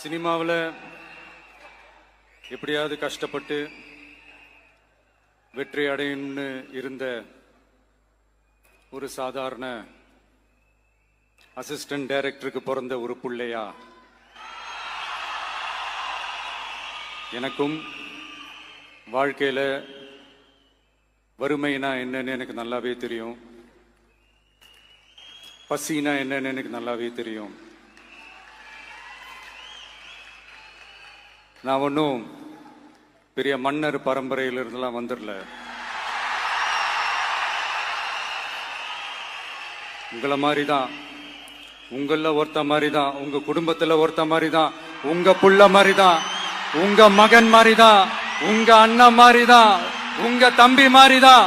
சினிமாவில் எப்படியாவது கஷ்டப்பட்டு வெற்றி அடையணும்னு இருந்த ஒரு சாதாரண அசிஸ்டன்ட் டைரக்டருக்கு பிறந்த ஒரு பிள்ளையா எனக்கும் வாழ்க்கையில வறுமைனா என்னன்னு எனக்கு நல்லாவே தெரியும், பசினா என்னன்னு எனக்கு நல்லாவே தெரியும். நான் ஒன்றும் பெரிய மன்னர் பரம்பரையிலிருந்துலாம் வந்துடல. உங்களை மாதிரி தான், உங்கள ஒருத்த மாதிரி தான், உங்க குடும்பத்துல ஒருத்த மாதிரி தான், உங்க புள்ள மாதிரி தான், உங்க மகன் மாதிரி தான், உங்க அண்ணன் மாதிரி தான், உங்க தம்பி மாதிரி தான்.